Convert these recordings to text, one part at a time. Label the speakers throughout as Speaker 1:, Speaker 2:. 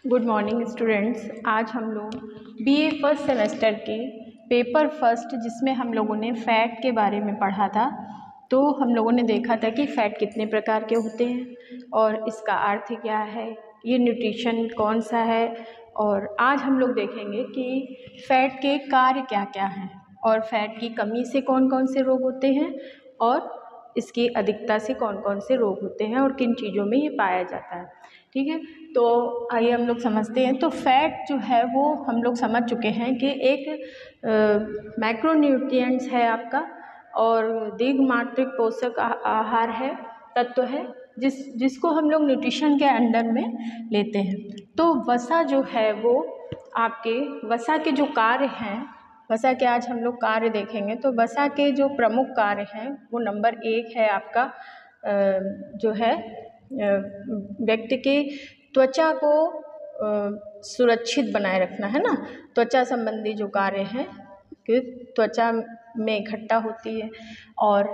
Speaker 1: Good morning students. आज हम लोग बीए फर्स्ट सेमेस्टर के पेपर फर्स्ट जिसमें हम लोगों ने फैट के बारे में पढ़ा था, तो हम लोगों ने देखा था कि फ़ैट कितने प्रकार के होते हैं और इसका अर्थ क्या है, ये न्यूट्रिशन कौन सा है। और आज हम लोग देखेंगे कि फ़ैट के कार्य क्या क्या हैं और फ़ैट की कमी से कौन कौन से रोग होते हैं और इसकी अधिकता से कौन कौन से रोग होते हैं और किन चीज़ों में ये पाया जाता है। ठीक है, तो आइए हम लोग समझते हैं। तो फैट जो है वो हम लोग समझ चुके हैं कि एक मैक्रोन्यूट्रिएंट्स है आपका और दीर्घमात्रिक पोषक आहार है, तत्व है जिसको हम लोग न्यूट्रिशन के अंडर में लेते हैं। तो वसा जो है वो आपके वसा के जो कार्य हैं, वसा के आज हम लोग कार्य देखेंगे। तो वसा के जो प्रमुख कार्य हैं वो नंबर 1 है आपका जो है व्यक्ति के त्वचा को सुरक्षित बनाए रखना, है ना। त्वचा संबंधी जो कार्य हैं कि त्वचा में इकट्ठा होती है और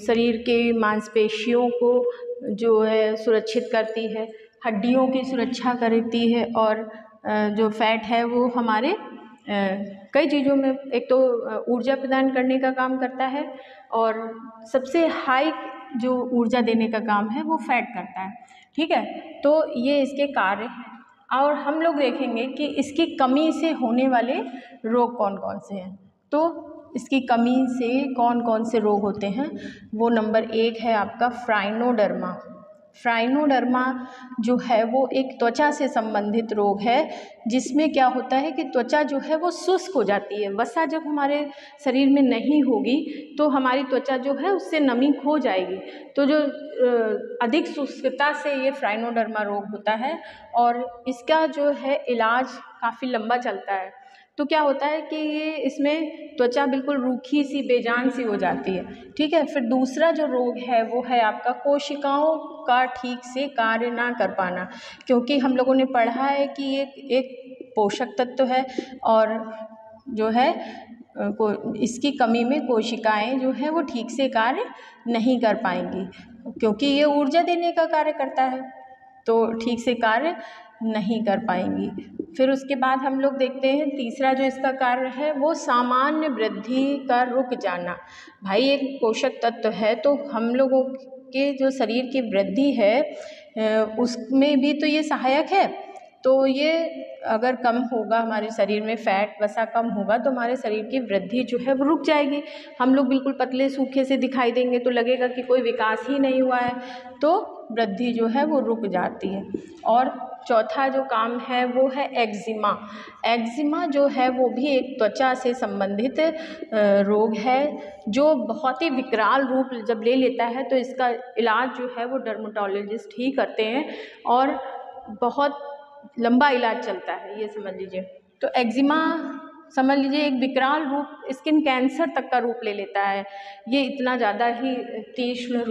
Speaker 1: शरीर के मांसपेशियों को जो है सुरक्षित करती है, हड्डियों की सुरक्षा करती है और जो फैट है वो हमारे कई चीज़ों में, एक तो ऊर्जा प्रदान करने का काम करता है और सबसे हाई जो ऊर्जा देने का काम है वो फैट करता है। ठीक है, तो ये इसके कार्य हैं और हम लोग देखेंगे कि इसकी कमी से होने वाले रोग कौन कौन से हैं। तो इसकी कमी से कौन कौन से रोग होते हैं वो नंबर 1 है आपका फ्राइनोडर्मा। फ्राइनोडर्मा जो है वो एक त्वचा से संबंधित रोग है जिसमें क्या होता है कि त्वचा जो है वो शुष्क हो जाती है। वसा जब हमारे शरीर में नहीं होगी तो हमारी त्वचा जो है उससे नमी खो जाएगी, तो जो अधिक शुष्कता से ये फ्राइनोडर्मा रोग होता है और इसका जो है इलाज काफ़ी लंबा चलता है। तो क्या होता है कि ये इसमें त्वचा बिल्कुल रूखी सी बेजान सी हो जाती है। ठीक है, फिर दूसरा जो रोग है वो है आपका कोशिकाओं का ठीक से कार्य ना कर पाना, क्योंकि हम लोगों ने पढ़ा है कि ये एक पोषक तत्व है और जो है इसकी कमी में कोशिकाएं जो है वो ठीक से कार्य नहीं कर पाएंगी, क्योंकि ये ऊर्जा देने का कार्य करता है तो ठीक से कार्य नहीं कर पाएंगी। फिर उसके बाद हम लोग देखते हैं तीसरा जो इसका कार्य है वो सामान्य वृद्धि का रुक जाना। भाई एक पोषक तत्व है तो हम लोगों के जो शरीर की वृद्धि है उसमें भी तो ये सहायक है। तो ये अगर कम होगा हमारे शरीर में फैट वसा कम होगा तो हमारे शरीर की वृद्धि जो है वो रुक जाएगी। हम लोग बिल्कुल पतले सूखे से दिखाई देंगे तो लगेगा कि कोई विकास ही नहीं हुआ है, तो वृद्धि जो है वो रुक जाती है। और चौथा जो काम है वो है एक्जिमा। एक्जिमा जो है वो भी एक त्वचा से संबंधित रोग है जो बहुत ही विकराल रूप जब ले लेता है तो इसका इलाज जो है वो डर्मेटोलॉजिस्ट ही करते हैं और बहुत लंबा इलाज चलता है, ये समझ लीजिए। तो एक्जिमा समझ लीजिए एक विकराल रूप, स्किन कैंसर तक का रूप ले लेता है, ये इतना ज़्यादा ही तीक्ष्ण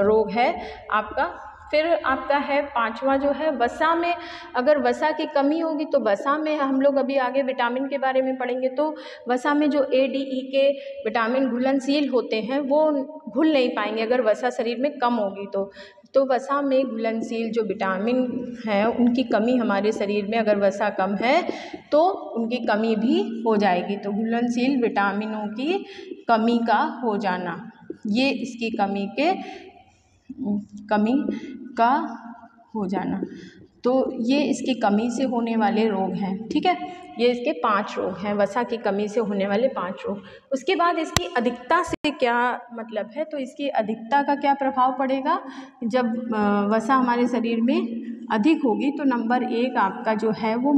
Speaker 1: रोग है आपका। फिर आपका है पांचवा जो है वसा में, अगर वसा की कमी होगी तो वसा में हम लोग अभी आगे विटामिन के बारे में पढ़ेंगे, तो वसा में जो ADE के विटामिन घुलनशील होते हैं वो घुल नहीं पाएंगे अगर वसा शरीर में कम होगी तो वसा में घुलनशील जो विटामिन हैं उनकी कमी हमारे शरीर में अगर वसा कम है तो उनकी कमी भी हो जाएगी। तो घुलनशील विटामिनों की कमी का हो जाना, ये इसकी कमी का हो जाना, तो ये इसकी कमी से होने वाले रोग हैं। ठीक है, ये इसके 5 रोग हैं, वसा की कमी से होने वाले 5 रोग। उसके बाद इसकी अधिकता से क्या मतलब है, तो इसकी अधिकता का क्या प्रभाव पड़ेगा। जब वसा हमारे शरीर में अधिक होगी तो नंबर 1 आपका जो है वो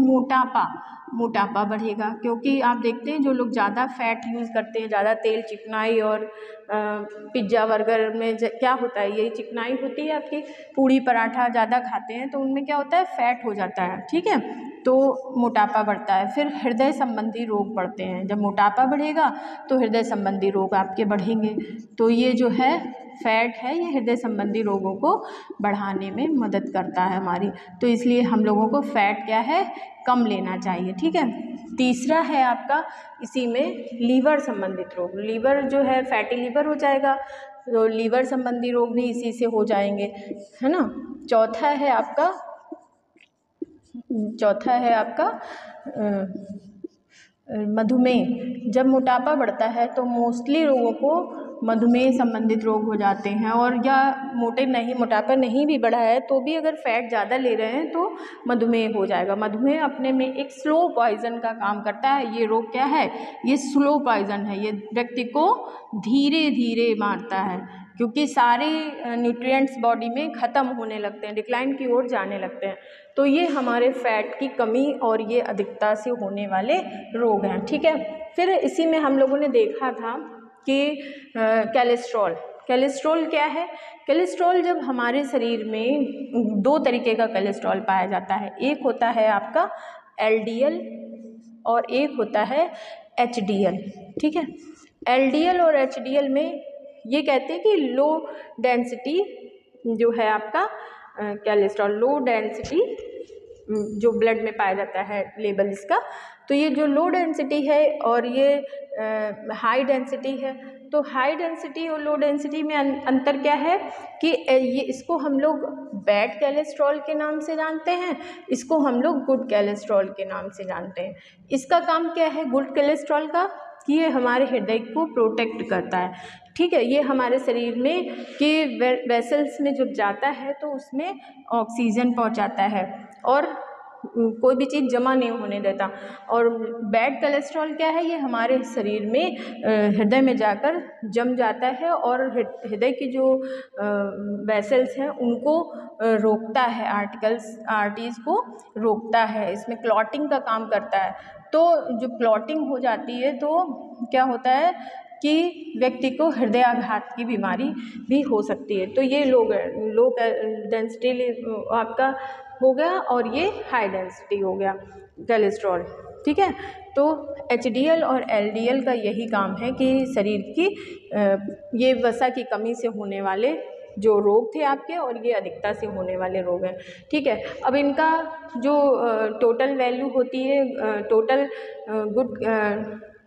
Speaker 1: मोटापा बढ़ेगा, क्योंकि आप देखते हैं जो लोग ज़्यादा फैट यूज़ करते हैं, ज़्यादा तेल चिकनाई और पिज्ज़ा बर्गर में क्या होता है, यही चिकनाई होती है आपकी। पूड़ी पराठा ज़्यादा खाते हैं तो उनमें क्या होता है, फैट हो जाता है। ठीक है, तो मोटापा बढ़ता है। फिर हृदय संबंधी रोग बढ़ते हैं, जब मोटापा बढ़ेगा तो हृदय संबंधी रोग आपके बढ़ेंगे। तो ये जो है फैट है ये हृदय संबंधी रोगों को बढ़ाने में मदद करता है हमारी, तो इसलिए हम लोगों को फैट क्या है, कम लेना चाहिए। ठीक है, तीसरा है आपका इसी में लीवर संबंधित रोग। लीवर जो है फैटी लीवर हो जाएगा तो लीवर संबंधी रोग भी इसी से हो जाएंगे, है ना। चौथा है आपका चौथा है आपका मधुमेह। जब मोटापा बढ़ता है तो मोस्टली लोगों को मधुमेह संबंधित रोग हो जाते हैं, और या मोटापा नहीं भी बढ़ा है तो भी अगर फैट ज़्यादा ले रहे हैं तो मधुमेह हो जाएगा। मधुमेह अपने में एक स्लो पॉइजन का काम करता है। ये रोग क्या है? ये स्लो पॉइजन है। ये व्यक्ति को धीरे धीरे मारता है, क्योंकि सारे न्यूट्रिएंट्स बॉडी में ख़त्म होने लगते हैं, डिक्लाइन की ओर जाने लगते हैं। तो ये हमारे फैट की कमी और ये अधिकता से होने वाले रोग हैं। ठीक है, फिर इसी में हम लोगों ने देखा था कि कोलेस्ट्रॉल क्या है? कोलेस्ट्रॉल जब हमारे शरीर में दो तरीके का कोलेस्ट्रॉल पाया जाता है। एक होता है आपका LDL और एक होता है HDL। ठीक है, LDL और HDL में ये कहते हैं कि लो डेंसिटी जो है आपका कोलेस्ट्रॉल, लो डेंसिटी जो ब्लड में पाया जाता है लेवल इसका। तो ये जो लो डेंसिटी है और ये हाई डेंसिटी है। तो हाई डेंसिटी और लो डेंसिटी में अंतर क्या है कि ये इसको हम लोग बैड कोलेस्ट्रॉल के नाम से जानते हैं, इसको हम लोग गुड कोलेस्ट्रॉल के नाम से जानते हैं। इसका काम क्या है गुड कोलेस्ट्रॉल का? कि ये हमारे हृदय को प्रोटेक्ट करता है। ठीक है, ये हमारे शरीर में कि वेसल्स में जब जाता है तो उसमें ऑक्सीजन पहुंचाता है और कोई भी चीज़ जमा नहीं होने देता। और बैड कोलेस्ट्रॉल क्या है? ये हमारे शरीर में हृदय में जाकर जम जाता है और हृदय की जो वेसल्स हैं उनको रोकता है, आर्टरीज को रोकता है, इसमें क्लॉटिंग का काम करता है। तो जो क्लॉटिंग हो जाती है तो क्या होता है कि व्यक्ति को हृदयाघात की बीमारी भी हो सकती है। तो ये लो डेंसिटी आपका हो गया और ये हाई डेंसिटी हो गया कोलेस्ट्रॉल। ठीक है, तो HDL और LDL का यही काम है कि शरीर की ये वसा की कमी से होने वाले जो रोग थे आपके और ये अधिकता से होने वाले रोग हैं। ठीक है, अब इनका जो टोटल वैल्यू होती है, टोटल गुड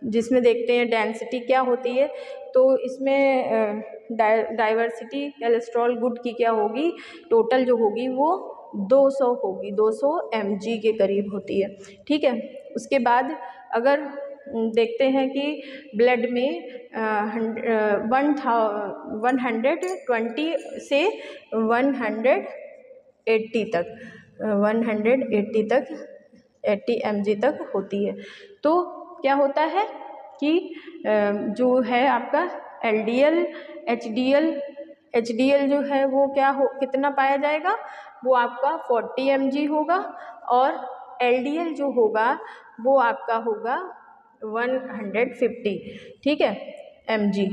Speaker 1: जिसमें देखते हैं डेंसिटी क्या होती है, तो इसमें डाइवर्सिटी कोलेस्ट्रॉल गुड की क्या होगी, टोटल जो होगी वो 200 होगी, 200 mg के करीब होती है। ठीक है, उसके बाद अगर देखते हैं कि ब्लड में 120 से 180 तक 80 mg तक होती है। तो क्या होता है कि जो है आपका LDL HDL जो है वो कितना पाया जाएगा? वो आपका 40 mg होगा और LDL जो होगा वो आपका होगा 150, ठीक है, mg।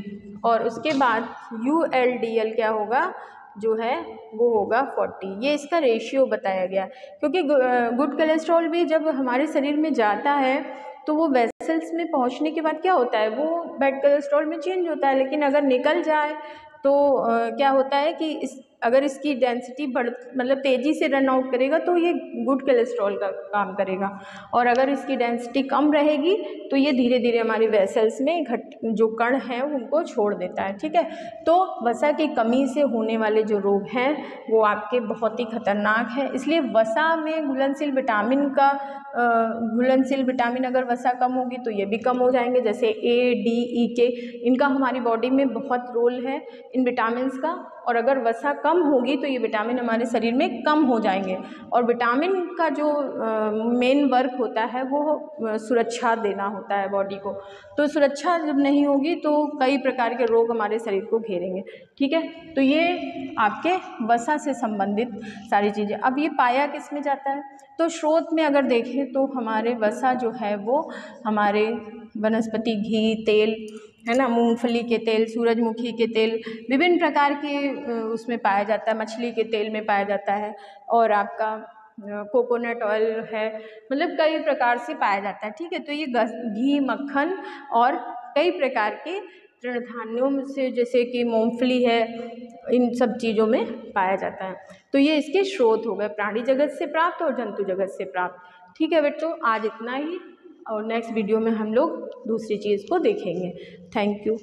Speaker 1: और उसके बाद ULDL क्या होगा? जो है वो होगा 40। ये इसका रेशियो बताया गया, क्योंकि गुड कोलेस्ट्रॉल भी जब हमारे शरीर में जाता है तो वो वेसल्स में पहुंचने के बाद क्या होता है, वो बैड कोलेस्ट्रॉल में चेंज होता है। लेकिन अगर निकल जाए तो क्या होता है कि अगर इसकी डेंसिटी मतलब तेज़ी से रन आउट करेगा तो ये गुड कोलेस्ट्रॉल का काम करेगा, और अगर इसकी डेंसिटी कम रहेगी तो ये धीरे धीरे हमारे वेसल्स में जो कण हैं उनको छोड़ देता है। ठीक है, तो वसा की कमी से होने वाले जो रोग हैं वो आपके बहुत ही खतरनाक हैं। इसलिए वसा में घुलनशील विटामिन अगर वसा कम होगी तो ये भी कम हो जाएंगे, जैसे A, D, E, K, इनका हमारी बॉडी में बहुत रोल है इन विटामिन का। और अगर वसा कम होगी तो ये विटामिन हमारे शरीर में कम हो जाएंगे। और विटामिन का जो मेन वर्क होता है वो सुरक्षा देना होता है बॉडी को। तो सुरक्षा जब नहीं होगी तो कई प्रकार के रोग हमारे शरीर को घेरेंगे। ठीक है, तो ये आपके वसा से संबंधित सारी चीज़ें। अब ये पाया किस में जाता है? तो स्रोत में अगर देखें तो हमारे वसा जो है वो हमारे वनस्पति घी, तेल है ना, मूंगफली के तेल, सूरजमुखी के तेल, विभिन्न प्रकार के उसमें पाया जाता है, मछली के तेल में पाया जाता है, और आपका कोकोनट ऑयल है, मतलब कई प्रकार से पाया जाता है। ठीक है, तो ये घी, मक्खन और कई प्रकार के तृणधान्यों से जैसे कि मूंगफली है, इन सब चीज़ों में पाया जाता है। तो ये इसके स्रोत हो गए, प्राणी जगत से प्राप्त और जंतु जगत से प्राप्त। ठीक है बच्चों, आज इतना ही, और नेक्स्ट वीडियो में हम लोग दूसरी चीज़ को देखेंगे। Thank you.